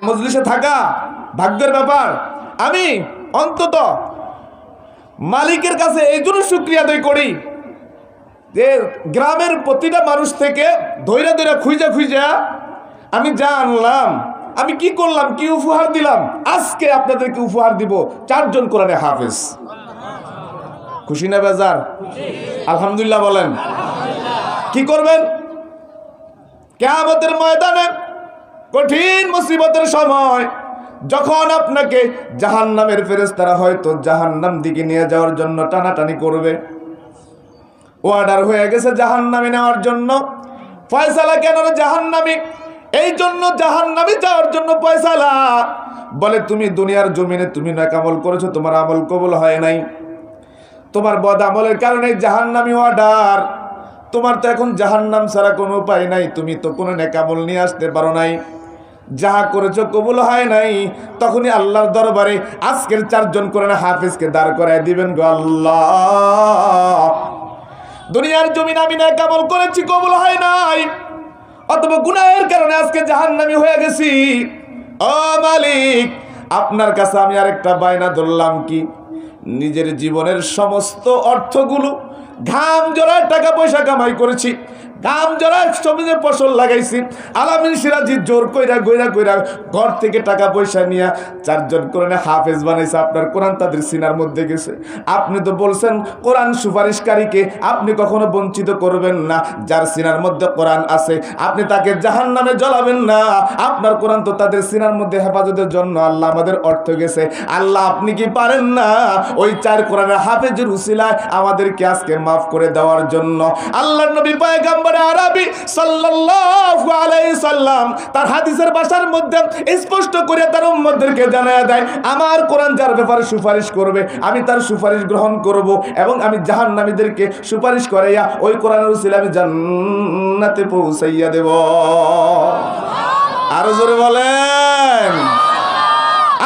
মজলিসে থাকা ভাগ্যের ব্যাপার। আমি অন্তত মালিকের কাছে এই জন্য শুকরিয়া আদায় করি যে গ্রামের প্রতিটা মানুষ থেকে ধৈর্য ধৈর্য খুঁজা আমি যা আনলাম, আমি কি করলাম, কি উপহার দিলাম। আজকে আপনাদেরকে উপহার দিব 4 জন কোরআনে হাফেজ। খুশি না বেজার? আলহামদুলিল্লাহ বলেন। কি করবেন? কিয়ামতের ময়দানে কঠিন মুসিবতের সময় যখন আপনাকে জাহান্নামের ফেরেশতারা হয়তো জাহান্নাম দিকে নিয়ে যাওয়ার জন্য টানাটানি করবে, অর্ডার হয়ে গেছে জাহান্নামে নেওয়ার জন্য, ফয়সালা কেন জাহান্নামী, এই জন্য জাহান্নামে যাওয়ার জন্য ফয়সালা। বলে তুমি দুনিয়ার জমিনে তুমি নেক আমল করেছো, তোমার আমল কবুল হয় নাই, তোমার বদ আমলের কারণে জাহান্নামী অর্ডার। তোমার তো এখন জাহান্নাম ছাড়া কোনো উপায় নাই, তুমি তো কোনো নেক আমল নিয়ে আসতে পারো নাই, যাহা করেছো কবুল হয় নাই। তখনই আল্লাহর দরবারে আজকের 4 জন কোরআন হাফেজকে দাঁড় করায় দিবেন গো আল্লাহ। দুনিয়ার জমিনে আমি নেক আমল করেছি, কবুল হয় নাই, অথবা গুনাহের কারণে আজকে জাহান্নামী হয়ে গেছি। ও মালিক, আপনার কাছে আমি আরেকটা বায়না ধরলাম, কি নিজের জীবনের সমস্ত অর্থগুলো ঘাম জড়ায় টাকা পয়সা কামাই করেছি, ঘাম জড়ায় সবজি ফসল লাগাইছি, আলামিন সিরাজি জোর কইরা ঘর থেকে টাকা পয়সা নিয়ে 4 জন কোরআনে হাফেজ বানাইছে। আপনার কোরআন তাদের সিনার মধ্যে গেছে। আপনি তো বলছেন কোরআন সুপারিশকারীকে আপনি কখনো বঞ্চিত করবেন না, যার সিনার মধ্যে কোরআন আছে আপনি তাকে জাহান্নামে জ্বলাবেন না। আপনার কোরআন তো তাদের সিনার মধ্যে হেফাজতের জন্য আল্লাহ আমাদের অর্থ গেছে। আল্লাহ আপনি কি পারেন না ওই 4 কোরআনের হাফেজের উসিলায় আমাদেরকে আজকে মাফ করে দেওয়ার জন্য? আল্লাহর নবী পয়গম্বর আরবি সাল্লাল্লাহু আলাইহি সাল্লাম তার হাদিসের ভাষার মধ্যে স্পষ্ট করে তার উম্মতদেরকে জানায় দেয়, আমার কোরআন যার ব্যাপারে সুপারিশ করবে আমি তার সুপারিশ গ্রহণ করব, এবং আমি জাহান্নামীদেরকে সুপারিশ করাইয়া ওই কোরআনের উসিলায় আমি জান্নাতে পৌঁছাইয়া দেব। আরো জোরে বলেন।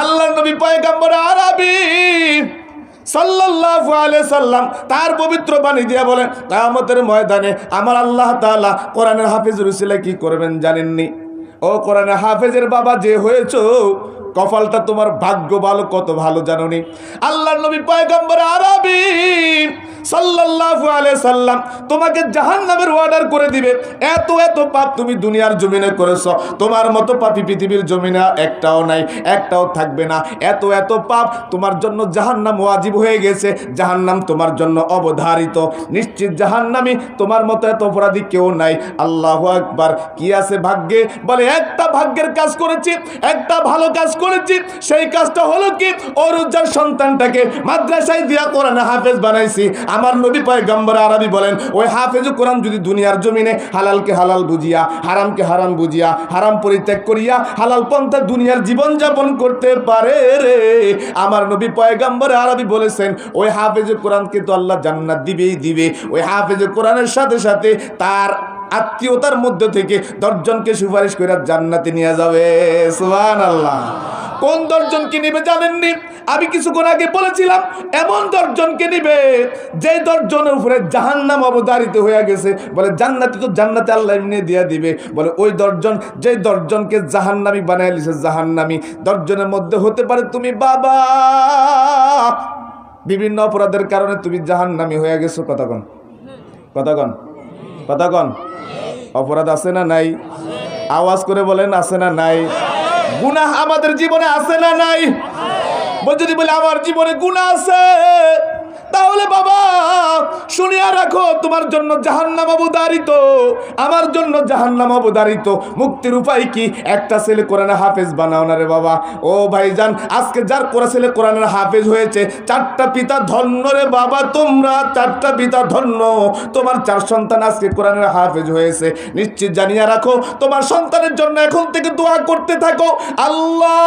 আল্লাহর নবী পয়গম্বর আরবি সাল্লাল্লাহু আলাইহি সাল্লাম তার পবিত্র বাণী দিয়া বলেন, কিয়ামতের ময়দানে আমার আল্লাহ তাআলা কোরআনের হাফেজের উসিলায় কি করবেন জানেননি? ও কোরআনের হাফেজের বাবা যে হয়েছো, কপালটা তোমার ভাগ্য ভালো, কত ভালো জানোনি? আল্লাহর নবী পয়গম্বর আরবি সাল্লাল্লাহু আলাইহি সাল্লাম তোমাকে জাহান্নামের অর্ডার করে দিবে। এত এত পাপ তুমি দুনিয়ার জমিনে করেছো, তোমার মতো পাপী পৃথিবীর জমিনে একটাও নাই, একটাও থাকবে না। এত এত পাপ তোমার জন্য জাহান্নাম ওয়াজিব হয়ে গেছে, জাহান্নাম তোমার জন্য অবধারিত, নিশ্চিত জাহান্নামী তোমার মতো এত অপরাধী কেউ নাই। আল্লাহু আকবার। কি আছে ভাগ্যে? বলে একটা ভাগ্যের কাজ করেছি, একটা ভালো কাজ করেছি। সেই কাজটা হলো কি, ওরুজার সন্তানটাকে মাদ্রাসায় দিয়া কোরআন হাফেজ বানাইছি। আমার নবী পয়গম্বর আরবি বলেন, ওই হাফেজ কোরআন যদি দুনিয়ার জমিনে হালালকে হালাল বুঝিয়া, হারামকে হারাম বুঝিয়া, হারাম পরিত্যাগ করিয়া হালাল পন্থা দুনিয়ার জীবন যাপন করতে পারে রে, আমার নবী পয়গম্বর আরবি বলেছেন ওই হাফেজ কোরআনকে তো আল্লাহ জান্নাত দিবেই দিবে। ওই হাফেজ কোরআনের সাথে সাথে তার আত্মীয়তার মধ্যে থেকে 10 জনকে সুপারিশ করে জান্নাতে নিয়ে যাবে। সুবহানাল্লাহ। কোন 10 জনকে নিবে জানেননি? আমি কিছুক্ষণ আগে বলেছিলাম এমন 10 জনকে নিবে যে 10 জনের উপরে জাহান্নাম অবধারিত হয়ে গেছে। বলে জান্নাতে তো জান্নাতে আল্লাহ এমনি দিয়ে দিবে। বলে ওই 10 জন, যে 10 জনকে জাহান্নামী বানায় লিছে, জাহান্নামী 10 জনের মধ্যে হতে পারে তুমি বাবা, বিভিন্ন অপরাধের কারণে তুমি জাহান্নামী হয়ে গেছো। কতক্ষণ কতক্ষণ কতক্ষণ অপরাধ আছে না নাই? আওয়াজ করে বলেন, আছে না নাই? গুনাহ আমাদের জীবনে আছে না নাই? যদি বলে আমার জীবনে গুনাহ আছে, তাহলে বাবা শুনিয়া রাখো, তোমার জন্য জাহান্নাম অবধারিত, আমার জন্য জাহান্নাম অবধারিত। মুক্তির উপায় কি? একটা ছেলে কোরআনে হাফেজ বানাও না রে বাবা। ও ভাইজান, আজকে যার ছেলে কোরআনের হাফেজ হয়েছে, 4টা পিতা ধন্য রে বাবা, তোমরা 4টা পিতা ধন্য। তোমার 4 সন্তান আজকে কোরআনের হাফেজ হয়েছে। নিশ্চিত জানিয়া রাখো, তোমার সন্তানের জন্য এখন থেকে দোয়া করতে থাকো, আল্লাহ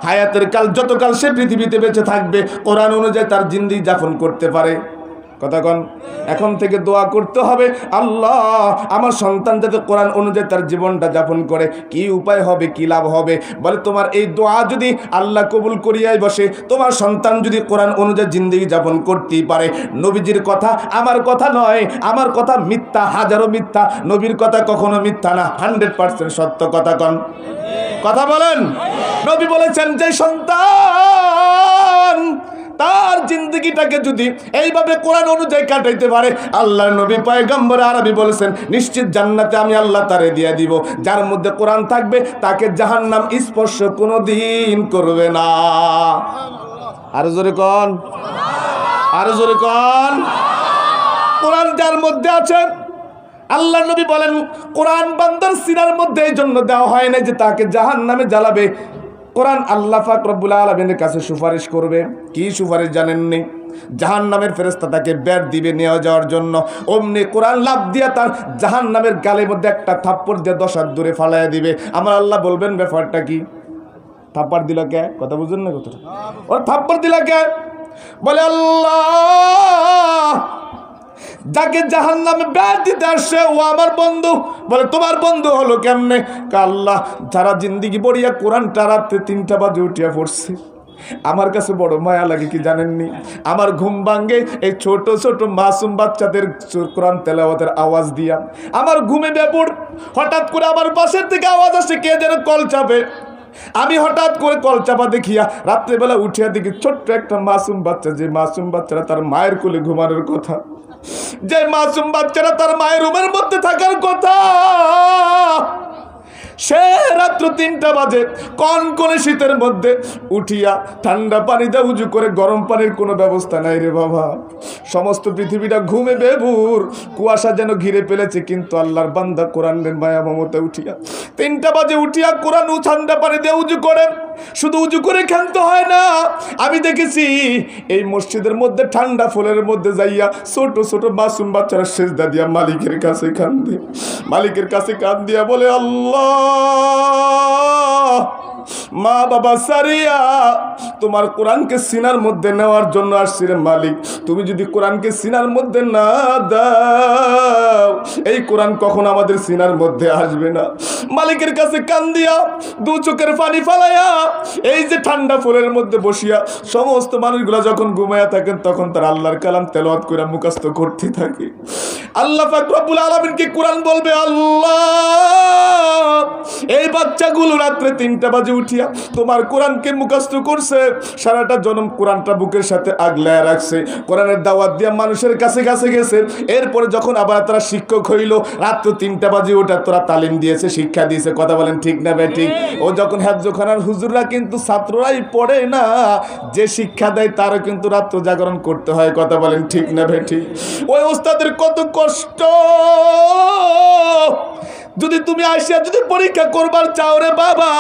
হায়াতের কাল যতকাল সে পৃথিবীতে বেঁচে থাকবে কোরআন অনুযায়ী তার জিন্দেগি যাপন করতে পারে। কতক্ষণ? এখন থেকে দোয়া করতে হবে, আল্লাহ আমার সন্তান যাতে কোরআন অনুযায়ী তার জীবনটা যাপন করে। কি উপায় হবে, কি লাভ হবে? বলে তোমার এই দোয়া যদি আল্লাহ কবুল করিয়াই বসে, তোমার সন্তান যদি কোরআন অনুযায়ী জিন্দেগি যাপন করতেই পারে। নবীজির কথা আমার কথা নয়, আমার কথা মিথ্যা, হাজারো মিথ্যা, নবীর কথা কখনো মিথ্যা না, 100% সত্য। কথা কন। কথা বলেন। নবী বলেছেন যে সন্তান তার জিন্দগিটাকে যদি এইভাবে কোরআন অনুযায়ী কাটাইতে পারে, আল্লাহর নবী পয়গম্বর আরবি বলেছেন নিশ্চিত জান্নাতে আমি আল্লাহ তারে দিয়ে দিব। যার মধ্যে কোরআন থাকবে তাকে জাহান্নাম স্পর্শ কোনোদিন করবে না। আরো জোরে কোন, আরো জোরে কোন। কোরআন যার মধ্যে আছে, আল্লাহ নবী বলেন কোরআন বান্দার সিনার মধ্যে এই জন্য দেওয়া হয় না যে তাকে জাহান্নামে জ্বালাবে। কোরআন আল্লাহ পাক রব্বুল আলামিনের কাছে সুপারিশ করবে। কি সুপারিশ জানেননি? জাহান্নামের ফেরেশতা তাকে বের দিবে নিয়ে যাওয়ার জন্য। অমনি কোরআন লাফ দিয়া তার জাহান্নামের গালের মধ্যে একটা থাপ্পড় দিয়ে 10 হাত দূরে ফালাইয়া দিবে। আমার আল্লাহ বলবেন ব্যাপারটা কি? থাপ্পড় দিল কে? কথা বুঝুন না কথাটা? ওর থাপ্পড় দিল কে? বলে আল্লাহ যাকে জাহান্নামে বের দিতে আসছে ও আমার বন্ধু। বলে তোমার বন্ধু হলো কেমনে? আল্লাহ যারা জিন্দিগি বড়িয়া কোরআনটা রাতে 3টা বাজে উঠিয়া পড়ছে, আমার কাছে বড় মায়া লাগে কি জানেননি? আমার ঘুম ভাঙ্গে এই ছোট ছোট মাসুম বাচ্চাদের কোরআন তেলাওয়াতের আওয়াজ দিয়া। আমার ঘুমে ব্যাপুর হঠাৎ করে আমার পাশের থেকে আওয়াজ আসে কে যেন কল চাপে। আমি হঠাৎ করে কল চাপা দেখিয়া রাত্রেবেলা উঠিয়া দেখি ছোট্ট একটা মাসুম বাচ্চা, যে মাসুম বাচ্চারা তার মায়ের কোলে ঘুমানোর কথা, যে মাসুম বাচ্চারা তার মায়ের রুমের মধ্যে থাকার কথা, সে রাত্র 3টা বাজে কনকনে শীতের মধ্যে উঠিয়া ঠান্ডা পানি দিয়ে উজু করে, গরম পানির কোনো ব্যবস্থা নাই রে বাবা। সমস্ত পৃথিবীটা ঘুমে বেবুর, কুয়াশা যেন ঘিরে ফেলেছে, কিন্তু আল্লাহর বান্দা কোরআনের মায়া মমতা উঠিয়া 3টা বাজে উঠিয়া কোরআন ঠান্ডা পানি দিয়ে উজু করে। শুধু উজু করে ক্ষান্ত হয় না, আমি দেখেছি এই মসজিদের মধ্যে ঠান্ডা ফুলের মধ্যে যাইয়া ছোট ছোট মাসুম বাচ্চারা সেজদা দিয়া মালিকের কাছে কান্দে, মালিকের কাছে কান দিয়া বলে আল্লাহ মা বাবা সারিয়া তোমার কোরআনকে সিনার মধ্যে নেওয়ার জন্য আসছি রে মালিক। তুমি যদি কোরআনকে সিনার মধ্যে না দাও, এই কোরআন কখন আমাদের সিনার মধ্যে আসবে না। মালিকের কাছে কান দিয়া 2 চোখের পানি ফালাইয়া এই যে ঠান্ডা ফুলের মধ্যে বসিয়া সমস্ত মানুষগুলা যখন ঘুমায়া থাকেন তখন তার আল্লাহর কালাম তেলাওয়াত করে মুখস্থ করতে থাকে। আল্লাহ পাক রব্বুল আলামিনকে কোরআন বলবে আল্লাহ এই বাচ্চাগুলো রাত্রে 3টা বাজে উঠিয়া তোমার কোরআনকে মুখস্থ করছে, সারাটা জনম কোরআনটা বুকের সাথে আগলায় রাখছে, কোরআনের দাওয়াত দিয়া মানুষের কাছে কাছে গেছে। এরপরে যখন আবার তারা শিক্ষক হইল, রাত্র 3টা বাজে ওটা তোরা তালিম দিয়েছে, শিক্ষা দিয়েছে। কথা বলেন ঠিক না বেঠিক? ও যখন হেফজখানার হুজুররা কিন্তু ছাত্ররাই পড়ে না, যে শিক্ষা দেয় তারও কিন্তু রাত্র জাগরণ করতে হয়। কথা বলেন ঠিক না বেঠিক? ওই ওস্তাদের কত কষ্ট। যদি তুমি আইসা যদি পরীক্ষা করবার চাও রে বাবা,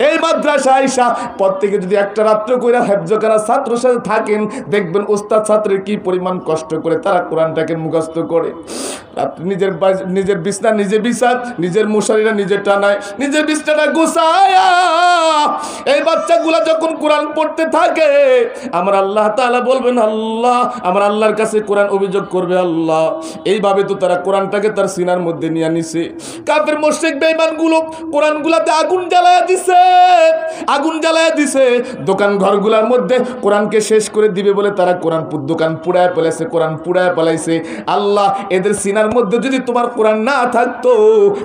এই মাদ্রাসা আইসা প্রত্যেকে যদি একটা রাত্র কইরা হেফজখানা ছাত্রের সাথে থাকেন, দেখবেন ওস্তাদ ছাত্রের কি পরিমাণ কষ্ট করে তারা কোরআনটাকে মুখস্থ করে। নিজের বিছনা নিজে বিছাত, নিজের মশারিটা নিজে টানায়, নিজের বিছনাটা গুছায়া এই বাচ্চাগুলা যখন কোরআন পড়তে থাকে, আমার আল্লাহ তাআলা বলবেন আল্লাহ, আমার আল্লাহর কাছে কোরআন অভিযোগ করবে আল্লাহ এইভাবে তো তারা কোরআনটাকে তার সিনার মধ্যে নিয়ে নিছে। কাফের মুশরিক বেঈমানগুলো কোরআনগুলাতে আগুন জ্বালায়া দিছে, আগুন জ্বালায়া দিছে। দোকান ঘরগুলোর মধ্যে কোরআনকে শেষ করে দিবে বলে তারা কোরআন দোকান পুড়ায় ফেলেছে, কোরআন পুড়ায় ফেলাইছে। আল্লাহ এদের সিনার মধ্যে যদি তোমার কোরআন না থাকতো,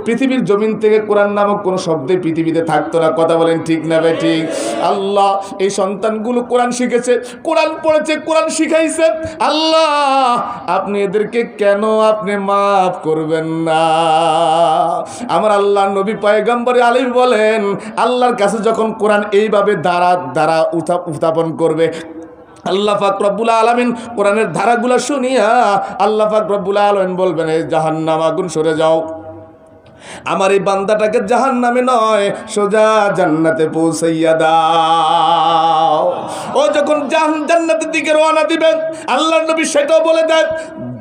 পৃথিবীর জমিন থেকে কোরআন নামক কোনো শব্দে পৃথিবীতে থাকতো না। কথা বলেন ঠিক না বেঠিক? আল্লাহ এই সন্তানগুলো কোরআন শিখেছে, কোরআন পড়েছে, কোরআন শিখাইছে। আল্লাহ আপনি এদেরকে কেন আপনি মাফ করবেন না? আমার আল্লাহ নবী পয়গম্বর আলী বলেন আল্লাহর কাছে যখন কোরআন এইভাবে দ্বারা উত্থাপন করবে, আল্লাহ পাক রব্বুল আলামিন কোরআনের ধারাগুলো শুনিয়া আল্লাহ পাক রব্বুল আলামিন বলবেন এই জাহান্নাম আগুন সরে যাও, আমার এই বান্দাটাকে জাহান্নামে নয় সোজা জান্নাতে পৌঁছাইয়া দাও। ও যখন জান্নাতের দিকে রওনা দিবেন, আল্লাহর নবী সেটাও বলে দেন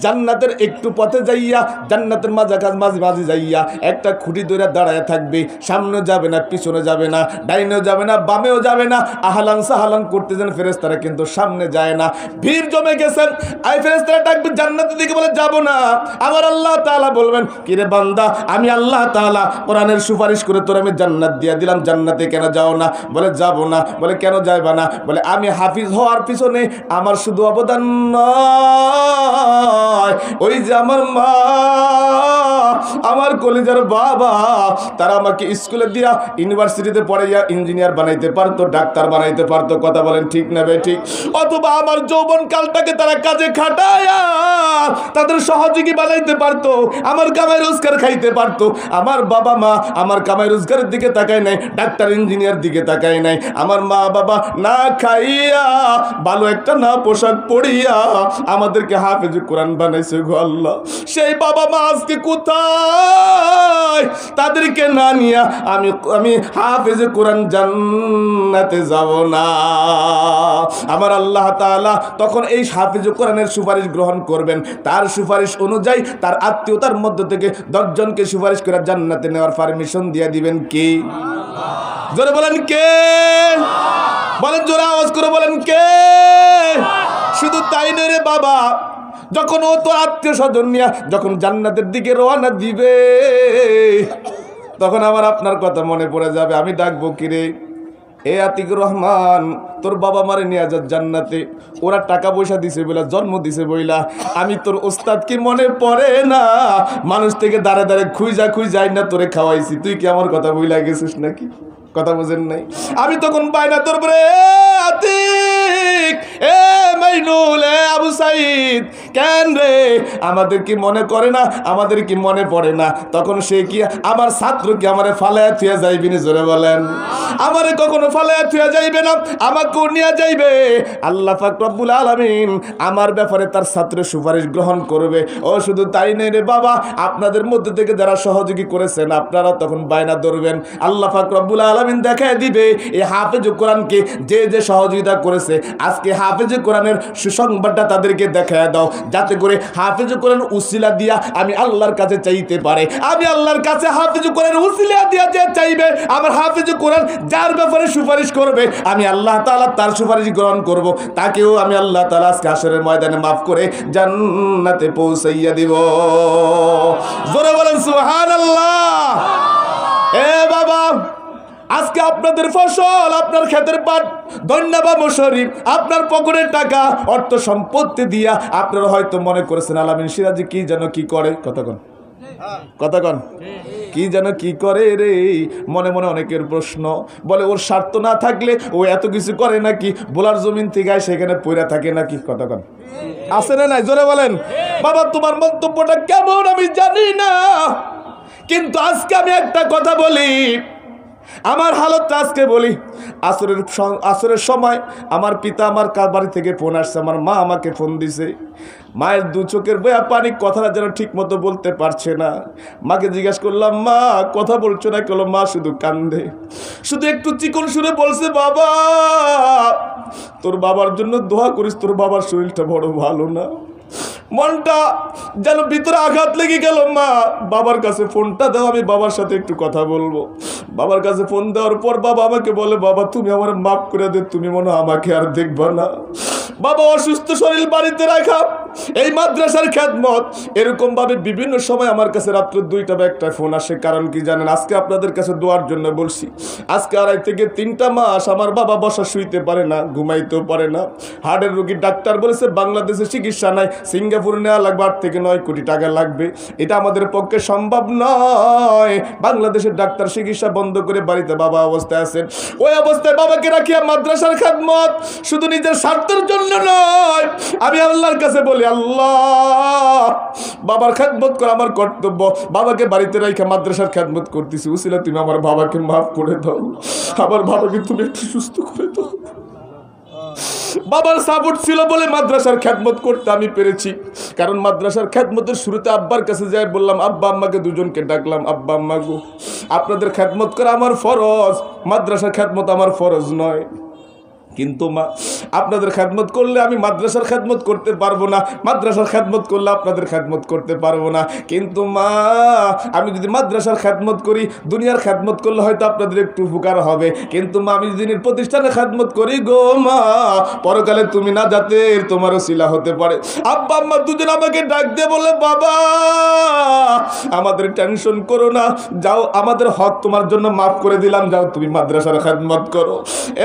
জান্নাতের একটু পথে যাইয়া, জান্নাতের মাঝে যাইয়া একটা খুঁটি ধরে দাঁড়ায় থাকবে, সামনে যাবে না, পিছনে যাবে না, ডাইনেও যাবে না, বামেও যাবে না। আহলান সাহলান করতেছেন ফেরেশতারা, কিন্তু সামনে যায় না, ভিড় জমে গেছেন। এই ফেরেশতারা ডাকবে জান্নাতের দিকে, বলে যাব না। আমার আল্লাহ তাআলা বলবেন কিরে বান্দা, আমি আল্লাহ তাআলা কোরআনের সুপারিশ করে তোর আমি জান্নাত দিয়ে দিলাম, জান্নাতে কেন যাও না? বলে যাব না। বলে কেন যাইবা না? বলে আমি হাফিজ হওয়ার পিছনে আমার শুধু অবদান নয়, নয়, ওই যে আমার মা, আমার কলিজার বাবা, তারা আমাকে স্কুলে দিয়া ইউনিভার্সিটিতে পড়াইয়া ইঞ্জিনিয়ার বানাইতে পারতো, ডাক্তার বানাইতে পারতো। কথা বলেন ঠিক না বে ঠিক? অথবা আমার যৌবন কালটাকে তারা কাজে খাটায়া তাদের সহযোগী বানাইতে পারতো, আমার কামাই রোজগার খাইতে পারতো। আমার বাবা মা আমার কামাই রোজগারের দিকে তাকায় নাই, ডাক্তার ইঞ্জিনিয়ার দিকে তাকায় নাই। আমার মা বাবা না খাইয়া ভালো একটা না পোশাক পরিয়া আমাদেরকে হাফেজ কোরআন বানাইছে গো আল্লাহ। সেই বাবা মা আজকে কোথায়? তাদেরকে না নিয়া আমি হাফেজ কোরআন জান্নাতে যাব না। আমার আল্লাহ তাআলা তখন এই হাফেজ কোরআনের সুপারিশ গ্রহণ করবেন। তার সুপারিশ অনুযায়ী তার আত্মীয়তার মধ্য থেকে 10 জনকে সুপারিশ করে জান্নাতে নেওয়ার পারমিশন দিয়ে দিবেন কে? জোরে বলেন কে? বলেন, জোরে আওয়াজ করে বলেন কে? শুধু তাই নয় রে বাবা, যখন ও তো আত্মীয় স্বজন নিয়ে যখন জান্নাতের দিকে রওনা দিবে, তখন আমার আপনার কথা মনে পড়ে যাবে। আমি ডাকবো কিরে, এ আতিকুর রহমান, তোর বাবা মারে নিয়ে যা জান্নাতে, ওরা টাকা পয়সা দিছে বইলা, জন্ম দিছে বইলা, আমি তোর ওস্তাদ কি মনে পড়ে না? মানুষ থেকে দাঁড়ে দাঁড়ে খুঁজাই না তোরে খাওয়াইছি, তুই কি আমার কথা বইলা গেছিস নাকি? কথা বোঝেন নাই? আমি তখন বাইনা তোর পরে, আতিক, এ মাইনুল, এ আবু সাইদ, কেন রে আমাদের কি মনে করে না? আমাদের কি মনে পড়ে না? তখন সে কি আমার ছাত্র কি আমারে ফালায়া থুয়া যাইবি না? জোরে বলেন, আমারে কখনো ফালায়া থুয়া যাইবে না, আমাকেও নিয়ে যাইবে। আল্লাহ পাক রব্বুল আলামিন আমার ব্যাপারে তার ছাত্রের সুপারিশ গ্রহণ করবে। ও শুধু তাই নেই রে বাবা, আপনাদের মধ্যে থেকে যারা সহযোগী করেছেন আপনারা তখন বায়না ধরবেন, আল্লাহ পাক রব্বুল আলামিন দেখায় দিবে এই হাফেজ কোরআনকে যে যে সহযোগিতা করেছে। আজকে হাফেজ কোরআনের সুসংবাদটা তাদেরকে দেখায় দাও, যাতে করে হাফেজ কোরআন উসিলা দিয়া আমি আল্লাহর কাছে চাইতে পারে। আমি আল্লাহর কাছে হাফেজ কোরআন উসিলা দিয়া যে চাইবে, আমার হাফেজ কোরআন যার ব্যাপারে সুপারিশ করবে, আমি আল্লাহ তাআলা তার সুপারিশ গ্রহণ করব। তাকেও আমি আল্লাহ তাআলা আজকে হাশরের ময়দানে মাফ করে জান্নাতে পৌঁছাইয়া দিব। জোরে বলেন সুবহানাল্লাহ। এ বাবা, আজকে আপনাদের ফসল, আপনার ক্ষেতের পাট, ধন্যা বা মশারি, আপনার পকেটের টাকা, অর্থ সম্পত্তি দিয়া আপনারা হয়তো মনে করেছেন আলামিন সিরাজি কি যেন কি করে। কতক্ষণ কি যেন কি করে রে, মনে মনে অনেকের প্রশ্ন। বলে ওর স্বার্থ না থাকলে ও এত কিছু করে নাকি? বোলার জমিন থেকে সেখানে পইরা থাকে নাকি? কতক্ষণ আছে না নাই? জোরে বলেন। বাবা, তোমার মন্তব্যটা কেমন আমি জানি না, কিন্তু আজকে আমি একটা কথা বলি, আমার হালতটা আজকে বলি। আসরের সময় আমার পিতা আমার বাড়ি থেকে ফোন আসছে, আমার মা আমাকে ফোন দিছে। মায়ের দু চোখের বয়া পানি, কথাটা যেন ঠিক মতো বলতে পারছে না। মাকে জিজ্ঞাসা করলাম, মা কথা বলছো না কেন? মা শুধু কান্দে, শুধু একটু চিকন সুরে বলছে, বাবা তোর বাবার জন্য দোয়া করিস, তোর বাবার শরীরটা বড় ভালো না। মনটা যেন ভিতরে আঘাত লেগে গেল। মা বাবার কাছে ফোনটা দাও, আমি বাবার সাথে একটু কথা বলবো। বাবার কাছে ফোন দেওয়ার পর বাবা আমাকে বলে, বাবা তুমি আমার মাফ করে দে, তুমি মনে হয় আমাকে আর দেখবা না। বাবা অসুস্থ শরীর বাড়িতে রাখা, এই মাদ্রাসার খেদমত, এরকম ভাবে বিভিন্ন সময় আমার কাছে রাত্র 2টা বা 1টায় ফোন আসে। কারণ কি জানেন? আজকে আপনাদের কাছে দোয়ার জন্য বলছি। আজকে 2.5 থেকে 3টা মাস আমার বাবা বসা শুইতে পারে না, ঘুমাইতেও পারে না। হার্টের রোগী, ডাক্তার বলেছে বাংলাদেশে চিকিৎসা নাই, সিঙ্গাপুরে নেওয়া লাগবে 8 থেকে 9 কোটি টাকা লাগবে। এটা আমাদের পক্ষে সম্ভব নয়। বাংলাদেশের ডাক্তার চিকিৎসা বন্ধ করে বাড়িতে বাবা অবস্থায় আছেন। ওই অবস্থায় বাবাকে রাখিয়া মাদ্রাসার খেদমত শুধু নিজের স্বার্থের জন্য নয়, আমি আল্লাহর কাছে বলি, আল্লাহ বাবার খেদমত করা আমার কর্তব্য। বাবাকে বাড়িতে রাখা মাদ্রাসার খেদমত করতেছি, উসিলা তুমি আমার বাবাকে মাফ করে দাও, আমার বাবাকে তুমি একটু সুস্থ করে দাও। বাবার সাপোর্ট ছিল বলে মাদ্রাসার খেদমত করতে আমি পেরেছি। কারণ মাদ্রাসার খেদমতের শুরুতে আব্বার কাছে যাই বললাম, আব্বা আম্মাকে দুজনকে ডাকলাম, আব্বা আম্মা গো, আপনাদের খেদমত করা আমার ফরজ, মাদ্রাসার খেদমত আমার ফরজ নয়। কিন্তু মা আপনাদের খেদমত করলে আমি মাদ্রাসার খেদমত করতে পারবো না, মাদ্রাসার খেদমত করলে আপনাদের খেদমত করতে পারবো না। কিন্তু মা আমি যদি মাদ্রাসার খেদমত করি, দুনিয়ার খেদমত করলে হয়তো আপনাদের একটু উপকার হবে, কিন্তু মা আমি যদি প্রতিষ্ঠানে খেদমত করি গো মা, পরকালে তুমি না যাতে তোমারও শিলা হতে পারে। আব্বা আম্মা দুজন আমাকে ডাক দিয়ে বলে, বাবা আমাদের টেনশন করো না, যাও আমাদের হক তোমার জন্য মাফ করে দিলাম, যাও তুমি মাদ্রাসার খেদমত করো।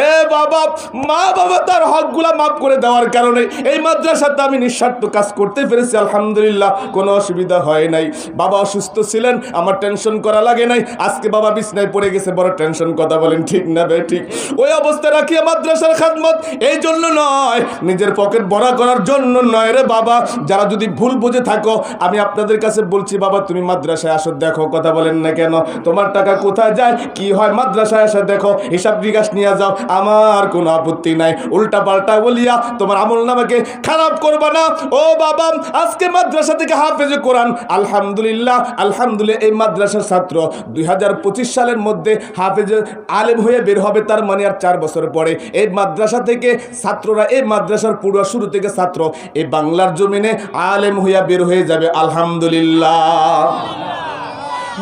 এ বাবা মা বাবা তার হকগুলা মাফ করে দেওয়ার কারণে এই মাদ্রাসাতে আমি নিঃস্বার্থ কাজ করতে পেরেছি, আলহামদুলিল্লাহ, কোনো অসুবিধা হয় নাই। বাবা অসুস্থ ছিলেন, আমার টেনশন করা লাগে নাই। আজকে বাবা বিছনায় পড়ে গেছে, বড় টেনশন। কথা বলেন ঠিক না বে ঠিক? ওই অবস্থা রাখিয়া মাদ্রাসার খাদমত এই জন্য নয়, নিজের পকেট ভরা করার জন্য নয় রে বাবা। যারা যদি ভুল বুঝে থাকো, আমি আপনাদের কাছে বলছি, বাবা তুমি মাদ্রাসায় আসো, দেখো। কথা বলেন না কেন? তোমার টাকা কোথায় যায়, কি হয়, মাদ্রাসায় এসে দেখো, হিসাব বিকাশ নিয়ে যাও, আমার কোনো আপত্তি নাই। উল্টা পাল্টা বলিয়া তোমার আমল নামাকে খারাপ করবা না। ও বাবা, আজকে মাদ্রাসা থেকে হাফেজ কোরআন, আলহামদুলিল্লাহ, আলহামদুলিল্লাহ, এই মাদ্রাসার ছাত্র 2025 সালের মধ্যে হাফেজ আলেম হয়ে বের হবে। তার মানে আর 4 বছর পরে এই মাদ্রাসা থেকে ছাত্ররা, এই মাদ্রাসার পুরো শুরু থেকে ছাত্র এই বাংলার জমিনে আলেম হইয়া বের হয়ে যাবে, আলহামদুলিল্লাহ।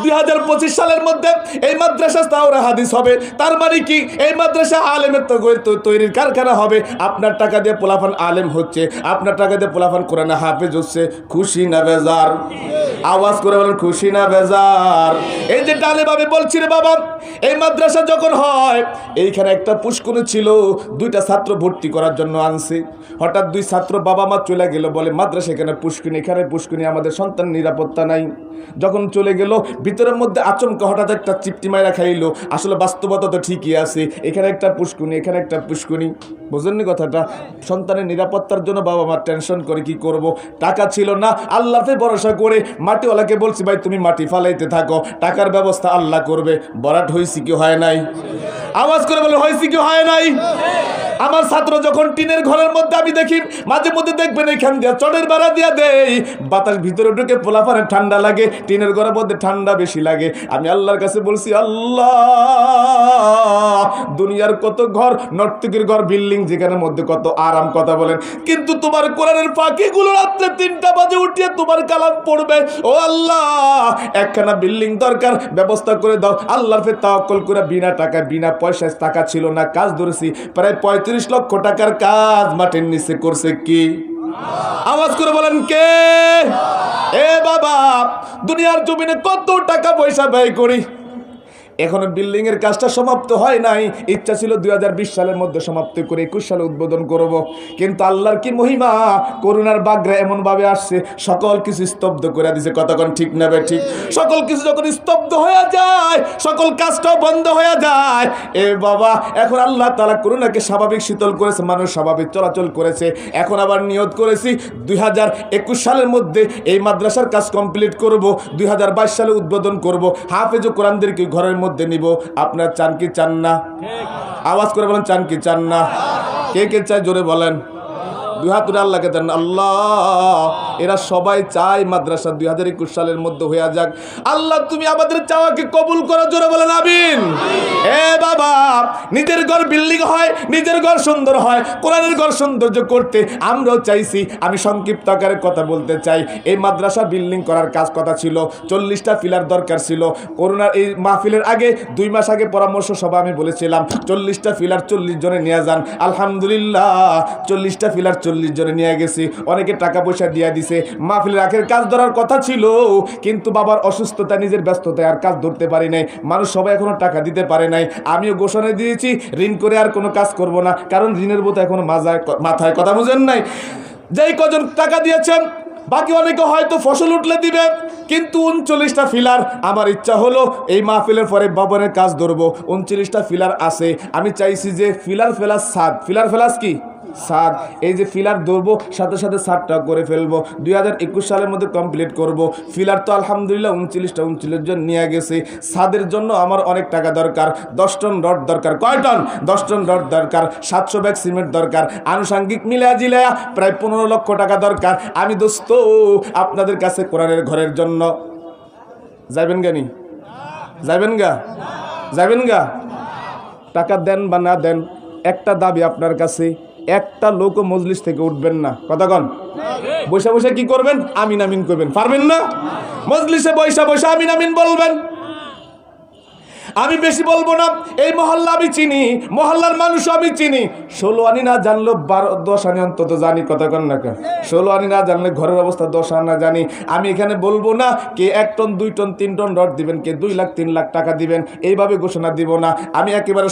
2025 সালের মধ্যে এই মাদ্রাসা তাওরা হাদিস হবে। তার মানে কি, এই মাদ্রাসা আলেমের তৈরির কারখানা হবে। আপনার টাকা দিয়ে পোলাফান আলেম হচ্ছে, আপনার টাকা দিয়ে পোলাফান কোরআনে হাফেজ হচ্ছে। খুশি না বেজার? আওয়াজ করে বলেন, খুশি না বেজার? এই যে ডালেভাবে বলছি রে বাবা, এই মাদ্রাসা যখন হয়, এইখানে একটা পুষ্কুনি ছিল, 2টা ছাত্র ভর্তি করার জন্য আনছে। হঠাৎ 2 ছাত্র বাবা মা চলে গেল, বলে মাদ্রাসা এখানে পুষ্কুনি, এখানে পুষ্কুনি, আমাদের সন্তান নিরাপত্তা নাই। যখন চলে গেল, ভিতরের মধ্যে আচমকা হঠাৎ একটা চিপটি মাইরা খাইলো। আসলে বাস্তবতা তো ঠিকই আছে, এখানে একটা পুষ্কুনি, এখানে একটা পুষ্কুনি। বুঝলেন কথাটা? সন্তানের নিরাপত্তার জন্য বাবা মা টেনশন করে, কি করব, টাকা ছিল না। আল্লাহতে ভরসা করে মাটিওয়ালাকে বলছি, ভাই তুমি মাটি ফালাইতে থাকো, টাকার ব্যবস্থা আল্লাহ করবে। বরাট হয়েছি কি হয় নাই? আওয়াজ করে বলে, হয়েছি কি হয় নাই? আমার ছাত্র যখন টিনের ঘরের মধ্যে, আমি দেখি মাঝে মধ্যে দেখবেন এখান দিয়ে চটের বেড়া দিয়া দেই, বাতাস ভিতরে ঢুকে পোলাপানে ঠান্ডা লাগে, টিনের ঘরের মধ্যে ঠান্ডা বেশি লাগে। আমি আল্লাহর কাছে বলছি, আল্লাহ, দুনিয়ার কত ঘর, নর্তকীর ঘর, বিল্ডিং, যেখানের মধ্যে কত আরাম। কথা বলেন, কিন্তু তোমার কোরআনের পাখিগুলো রাত্রে 3টা বাজে উঠিয়ে তোমার কালাম পড়বে। ও আল্লাহ, একখানা বিল্ডিং দরকার, ব্যবস্থা করে দাও। আল্লাহর ফের তাওয়াক্কুল করে বিনা টাকায়, বিনা পয়সায়, টাকা ছিল না, কাজ ধরেছি, প্রায় 35 লক্ষ টাকার কাজ মাটির নিচে করছে কি? আওয়াজ করে বলেন, কে? এ বাবা, দুনিয়ার জমিনে কত টাকা পয়সা ব্যয় করি, এখনো বিল্ডিং এর কাজটা সমাপ্ত হয় নাই। ইচ্ছা ছিল 2020 সালের মধ্যে সমাপ্ত করে 21 সালে উদ্বোধন করব, কিন্তু আল্লাহর কি মহিমা, করুণার বাগড়া এমন ভাবে আসছে, সকল কিছু স্তব্ধ করে দিয়েছে। কতক্ষণ ঠিক না বে ঠিক? সকল কিছু যখন স্তব্ধ হয়ে যায়, সকল কাজটাও বন্ধ হয়ে যায়। এ বাবা, এখন আল্লাহ তাআলা করুণাকে স্বাভাবিক শীতল করেছে, মানুষ স্বাভাবিক চলাচল করেছে। এখন আবার নিয়ত করেছি 2021 সালের মধ্যে এই মাদ্রাসার কাজ কমপ্লিট করব, 2022 সালে উদ্বোধন করব, হাফেজ ও কোরআনদেরকে ঘরের মধ্যে নিব। আপনার চান কি চান না? আওয়াজ করে বলেন, চান কি চান না? কে কে চায় জোরে বলেন। 2 হাত তুলে আল্লাহকে দেন। আল্লাহ, এরা সবাই চায় মাদ্রাসা 2021 সালের মধ্যে হয়ে যাক। আল্লাহ তুমি আমাদের চাওয়াকে কবুল করো, জোরে বলেন আমিন। এ বাবা, নিজের ঘর বিল্ডিং হয়, নিজের ঘর সুন্দর হয়, কোরআনের ঘর সৌন্দর্য করতে আমরাও চাইছি। আমি সংক্ষিপ্ত আকারে কথা বলতে চাই। এই মাদ্রাসা বিল্ডিং করার কাজ কথা ছিল, 40টা পিলার দরকার ছিল। করোনার এই মাহফিলের আগে 2 মাস আগে পরামর্শ সভা আমি বলেছিলাম 40টা পিলার 40 জনে নিয়ে যান। আলহামদুলিল্লাহ, 40টা পিলার 40 জনে নিয়ে গেছি। অনেকে টাকা পয়সা দিয়ে দিছে। মাহফিলের আগের কাজ ধরার কথা ছিল, কিন্তু বাবার অসুস্থতা, নিজের ব্যস্ততায় আর কাজ ধরতে পারি নাই। মানুষ সবাই এখনো টাকা দিতে পারে নাই। আমিও ঘোষণা দিয়েছি, ঋণ করে আর কোনো কাজ করব না, কারণ ঋণের বোঝা এখনো মাথায়। কথা বুঝেন নাই? যেই কজন টাকা দিয়েছেন, বাকি অনেকে হয়তো ফসল উঠলে দিবে, কিন্তু 39টা ফিলার আমার ইচ্ছা হলো এই মাহফিলের পরে ভবনের কাজ ধরবো। 39টা ফিলার আছে। আমি চাইছি যে ফিলার ফেলাস ছাদ, ফিলার ফেলাস কি ছাদ, এই যে ফিলার ধরবো, সাথে সাথে ছাদটা করে ফেলবো। 2021 সালের মধ্যে কমপ্লিট করব। ফিলার তো আলহামদুলিল্লাহ 39 জন নিয়ে গেছে। ছাদের জন্য আমার অনেক টাকা দরকার, 10 টন রড দরকার। কয় টন? 10 টন রড দরকার, 700 ব্যাগ সিমেন্ট দরকার, আনুষঙ্গিক মিলায়া জিলায়া প্রায় 15 লক্ষ টাকা দরকার। আমি দোস্ত আপনাদের কাছে কোরআনের ঘরের জন্য যাবেন গানি? যাবেন গা? যাবেন গা? টাকা দেন বা না দেন, একটা দাবি আপনার কাছে, একটা লোক মজলিস থেকে উঠবেন না। কতক্ষণ বৈশা বৈশা কি করবেন? আমিন আমিন করবেন। পারবেন না? মজলিসে বৈশা বৈশা আমিন আমিন বলবেন। আমি বেশি বলবো না, এই মহল্লা আমি চিনি, মহল্লার মানুষ আমি চিনি। 16 আনি না জানলো 10 আনি অন্তত জানি, কথা কন না কেন? 16 আনি না জানলে ঘরের অবস্থা 10 আনা জানি। আমি এখানে বলবো না কে 1 টন 2 টন 3 টন রড দিবেন, কে 2 লাখ 3 লাখ টাকা দিবেন, এইভাবে ঘোষণা দিব না। আমি একেবারে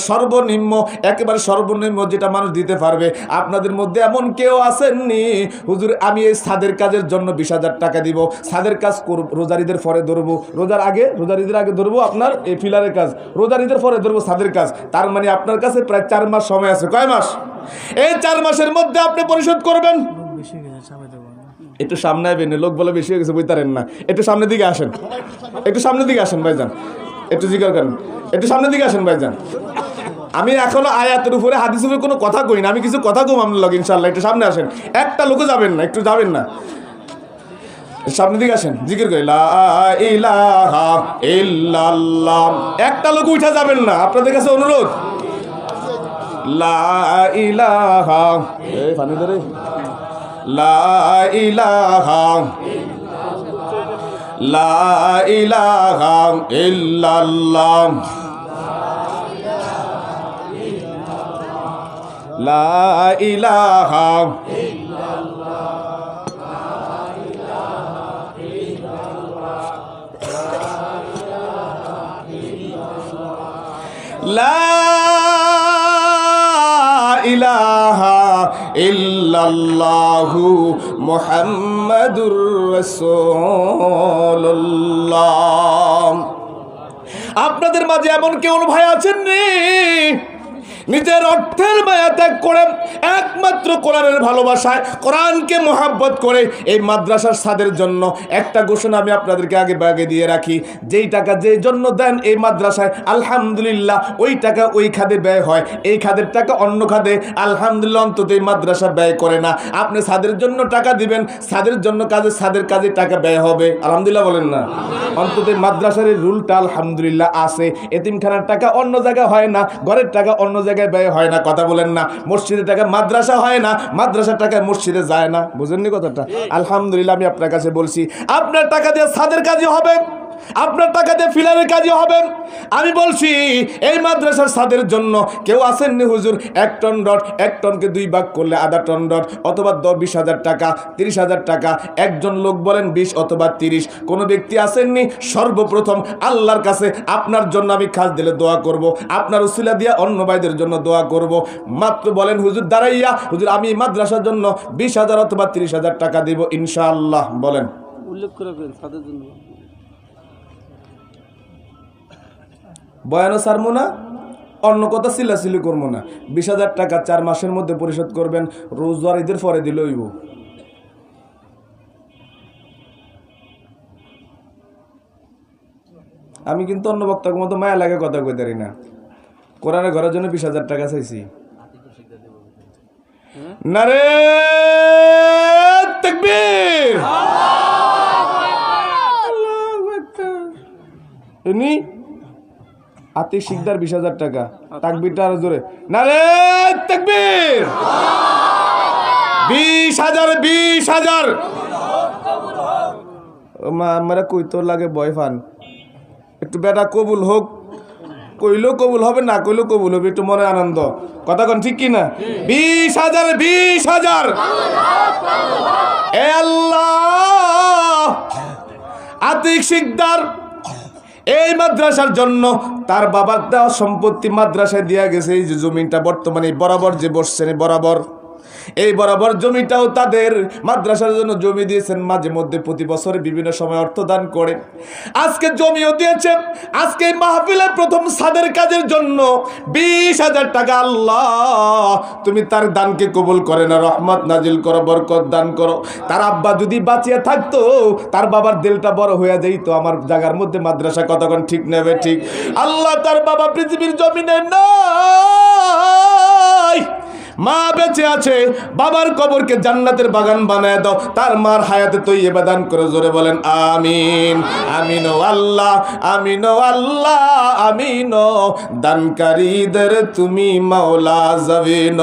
সর্বনিম্ন যেটা মানুষ দিতে পারবে। আপনাদের মধ্যে এমন কেউ আসেননি হুজুর আমি এই ছাদের কাজের জন্য 20,000 টাকা দিব, ছাদের কাজ করব, রোজার ঈদের পরে ধরবো, রোজার ঈদের আগে ধরবো আপনার এই ফিলারের কাজ, রোজার ঈদের পরে ধরবো ছাদের কাজ। তার মানে আপনার কাছে প্রায় 4 মাস সময় আছে। কয় মাস? এই 4 মাসের মধ্যে আপনি পরিশোধ করবেন। একটু সামনে আইবেন, লোক বলে বেশি হয়ে গেছে বুঝতারেন না। একটু সামনের দিকে আসেন, একটু সামনের দিকে আসেন ভাইজান, একটু জিজ্ঞাসা করেন, একটু সামনের দিকে আসেন ভাইজান। আমি এখনো আয়াতের উপরে হাদিসের উপরে কোনো কথা কই না, আমি কিছু কথা কম আপনার লগে ইনশাআল্লাহ। একটু সামনে আসেন, একটা লোকও যাবেন না, একটু যাবেন না, সামনের দিকে আসেন, জিকির করি লা ইলাহা ইল্লাল্লাহ। একটা লোক উঠা যাবেন না, আপনাদের কাছে অনুরোধ। লা ইলাহা, এই পানি ধরে, লা ইলাহা, লা ইলাহা ইল্লাল্লাহ, লা ইলাহা, লা ইলাহা ইল্লাল্লাহু মুহাম্মাদুর রাসূলুল্লাহ। আপনাদের মাঝে এমন কেউ ভাই আছেন নি নিজের অর্থের মায়া ত্যাগ করে একমাত্র কোরআনের ভালোবাসায়, কোরআনকে মহাব্বত করে এই মাদ্রাসার ছাদের জন্য একটা ঘোষণা আমি আপনাদেরকে আগে দিয়ে রাখি। যেই টাকা যেই জন্য দেন এই মাদ্রাসায় আলহামদুলিল্লাহ ওই টাকা ওই খাদে ব্যয় হয়, এই খাদের টাকা অন্য খাদে আলহামদুলিল্লাহ অন্তত এই মাদ্রাসা ব্যয় করে না। আপনি ছাদের জন্য টাকা দিবেন, ছাদের জন্য ছাদের কাজে টাকা ব্যয় হবে, আলহামদুলিল্লাহ বলেন না? অন্তত মাদ্রাসার এই রুলটা আলহামদুলিল্লাহ আছে। এতিমখানার টাকা অন্য জায়গায় হয় না, ঘরের টাকা অন্য জায়গায় ব্যয় হয় না, কথা বলেন না? মসজিদের টাকা মাদ্রাসা হয় না, মাদ্রাসার টাকা মসজিদে যায় না, বুঝেননি কথাটা? আলহামদুলিল্লাহ আমি আপনার কাছে বলছি, আপনার টাকা দিয়ে ছাদের কাজই হবে, আপনার টাকা দিয়ে ফিলারের কাজই হবে। আমি বলছি এই মাদ্রাসার ছাদের জন্য কেউ আসেননি হুজুর 1 টন রড, 1 টনকে 2 ভাগ করলে আধা টন রড, অথবা 20,000 টাকা, 30,000 টাকা। একজন লোক বলেন 20 অথবা 30। কোন ব্যক্তি আসেননি? সর্বপ্রথম আল্লাহর কাছে আপনার জন্য আমি খাস দিলে দোয়া করব, আপনার উসিলা দিয়া অন্য ভাইদের জন্য দোয়া করব। মাত্র বলেন হুজুর দাঁড়াইয়া, হুজুর আমি মাদ্রাসার জন্য 20,000 অথবা 30,000 টাকা দিব ইনশাআল্লাহ, বলেন। উল্লেখ করে তাদের জন্য বয়ানো সারমো না, অন্য কথা চিল্লাচিল্লি করবো না। 20,000 টাকা 4 মাসের মধ্যে পরিশোধ করবেন, রোজার ঈদের পরে দিলে হইব। আমি কিন্তু অন্য বক্তার মতো মায়া লাগে কথা কইতে পারি না। কোরআনের ঘরের জন্য 20,000 টাকা চাইছি। নারে তাকবীর, এনি আতিক শিকদার 20,000 টাকা, তাকবীরটা আরো জোরে, নারে তাকবীর। 20,000 আমরা কই তোর লাগে ভয় পান, একটু বেটা কবুল হোক, কইলেও কবুল হবে, না কইলেও কবুল হবে, একটু মনে আনন্দ, কথা কোন ঠিক কিনা? 20,000 এ আল্লাহ, আতিক শিকদার এই মাদ্রাসার জন্য তার বাবার দেওয়া সম্পত্তি মাদ্রাসায় দেওয়া গেছে। এই যে জমিটা বর্তমানে বরাবর যে বসছেন, বরাবর এই বরাবর জমিটাও তাদের মাদ্রাসার জন্য জমি দিয়েছেন, মাঝে মধ্যে প্রতি বছরে বিভিন্ন সময় অর্থ দান করে। আজকে জমিও দিয়েছে, আজকে এই মাহফিলের প্রথম ছাদের কাজের জন্য 20,000 টাকা। আল্লাহ তুমি তার দানকে কবুল করে না, রহমত নাজিল করো, বরকত দান করো। তার আব্বা যদি বাঁচিয়ে থাকতো, তার বাবার দিলটা বড় হয়ে যাইতো আমার জায়গার মধ্যে মাদ্রাসা, কতক্ষণ ঠিক নেবে ঠিক। আল্লাহ তার বাবা পৃথিবীর জমিনে নাই, মা বেঁচে আছে, বাবার কবরকে জান্নাতের বাগান বানায় দাও, তার মার হায়াতে তৈয়বা দান করে, জোরে বলেন আমিন। আমিন ও আল্লাহ, আমিন ও আল্লাহ, আমিন। দানকারীদের তুমি মাওলা জাবিন।